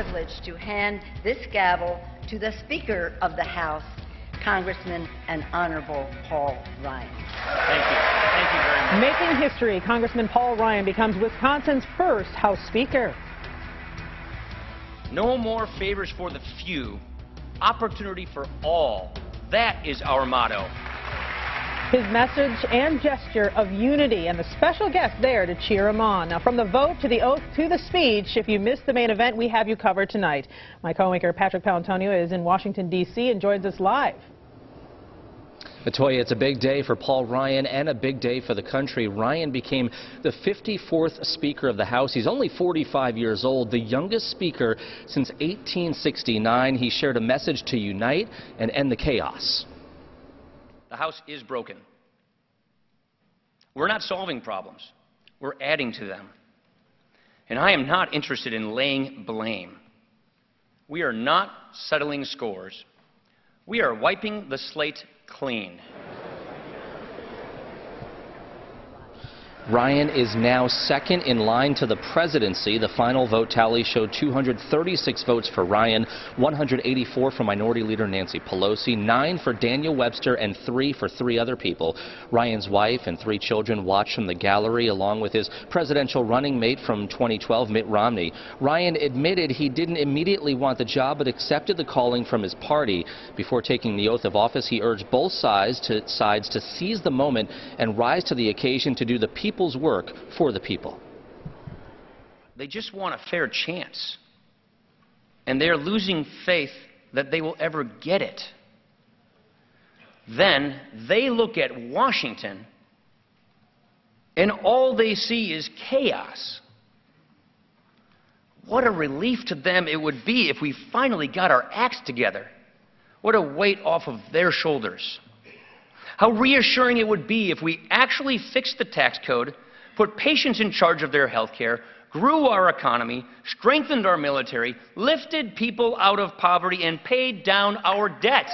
privilege to hand this gavel to the Speaker of the House, Congressman and Honorable Paul Ryan. Thank you. Thank you very much. Making history, Congressman Paul Ryan becomes Wisconsin's first House Speaker. No more favors for the few, opportunity for all. That is our motto. His message and gesture of unity, and the special guest there to cheer him on. Now, from the vote to the oath to the speech, if you missed the main event, we have you covered tonight. My co-anchor Patrick Paolantonio is in Washington, D.C. and joins us live. Latoya, it's a big day for Paul Ryan and a big day for the country. Ryan became the 54th Speaker of the House. He's only 45 years old, the youngest Speaker since 1869. He shared a message to unite and end the chaos. The House is broken. We're not solving problems. We're adding to them. And I am not interested in laying blame. We are not settling scores. We are wiping the slate clean. Ryan is now second in line to the presidency. The final vote tally showed 236 votes for Ryan, 184 for Minority Leader Nancy Pelosi, 9 for Daniel Webster, and 3 for 3 other people. Ryan's wife and 3 children watched from the gallery, along with his presidential running mate from 2012, Mitt Romney. Ryan admitted he didn't immediately want the job, but accepted the calling from his party. Before taking the oath of office, he urged both sides to seize the moment and rise to the occasion to do the people's work for the people. They just want a fair chance, and they're losing faith that they will ever get it. Then they look at Washington, and all they see is chaos. What a relief to them it would be if we finally got our acts together. What a weight off of their shoulders. How reassuring it would be if we actually fixed the tax code, put patients in charge of their health care, grew our economy, strengthened our military, lifted people out of poverty, and paid down our debt.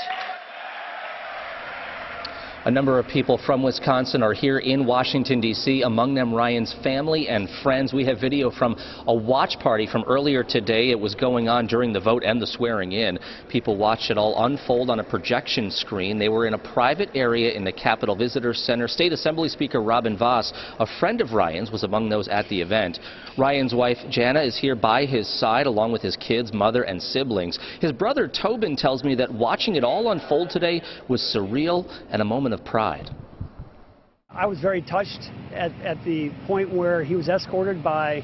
A number of people from Wisconsin are here in Washington, D.C., among them Ryan's family and friends. We have video from a watch party from earlier today. It was going on during the vote and the swearing in. People watched it all unfold on a projection screen. They were in a private area in the Capitol Visitor Center. State Assembly Speaker Robin Vos, a friend of Ryan's, was among those at the event. Ryan's wife, Jana, is here by his side, along with his kids, mother, and siblings. His brother, Tobin, tells me that watching it all unfold today was surreal and a moment of pride. I was very touched at the point where he was escorted by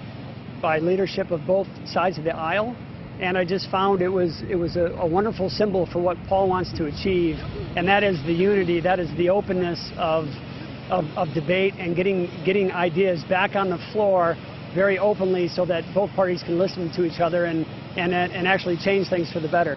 leadership of both sides of the aisle, and I just found it was a wonderful symbol for what Paul wants to achieve, and that is the unity, that is the openness of debate and getting ideas back on the floor very openly so that both parties can listen to each other and actually change things for the better.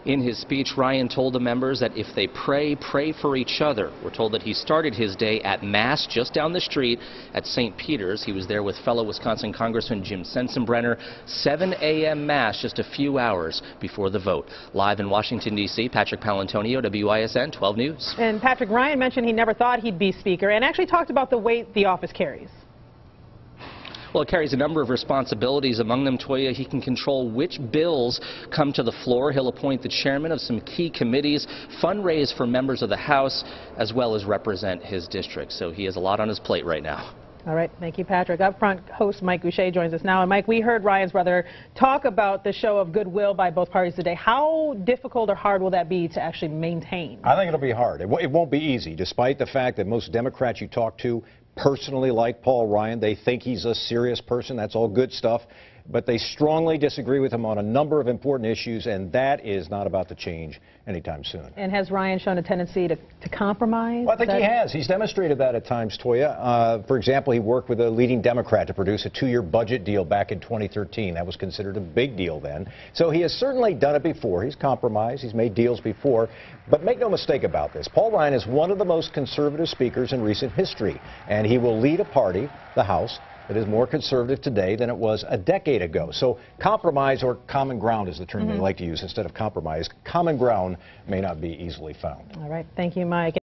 In his speech, Ryan told the members that if they pray for each other. We're told that he started his day at Mass just down the street at St. Peter's. He was there with fellow Wisconsin Congressman Jim Sensenbrenner. 7 a.m. Mass just a few hours before the vote. Live in Washington, D.C., Patrick Paolantonio, WISN 12 News. And Patrick, Ryan mentioned he never thought he'd be Speaker and actually talked about the weight the office carries. Well, it carries a number of responsibilities. Among them, Toya, he can control which bills come to the floor. He'll appoint the chairman of some key committees, fundraise for members of the House, as well as represent his district. So he has a lot on his plate right now. All right. Thank you, Patrick. Up front, host Mike Goucher joins us now. And Mike, we heard Ryan's brother talk about the show of goodwill by both parties today. How difficult or hard will that be to actually maintain? I think it'll be hard. It won't be easy, despite the fact that most Democrats you talk to personally like Paul Ryan. They think he's a serious person. That's all good stuff. But they strongly disagree with him on a number of important issues, and that is not about to change anytime soon. And has Ryan shown a tendency to compromise? Well, I think he has. He's demonstrated that at times, Toya. For example, he worked with a leading Democrat to produce a 2-year budget deal back in 2013. That was considered a big deal then. So he has certainly done it before. He's compromised. He's made deals before. But make no mistake about this. Paul Ryan is one of the most conservative speakers in recent history, and he will lead a party, the House, that is more conservative today than it was a decade ago. So compromise, or common ground is the term they like to use instead of compromise, common ground may not be easily found. All right. Thank you, Mike.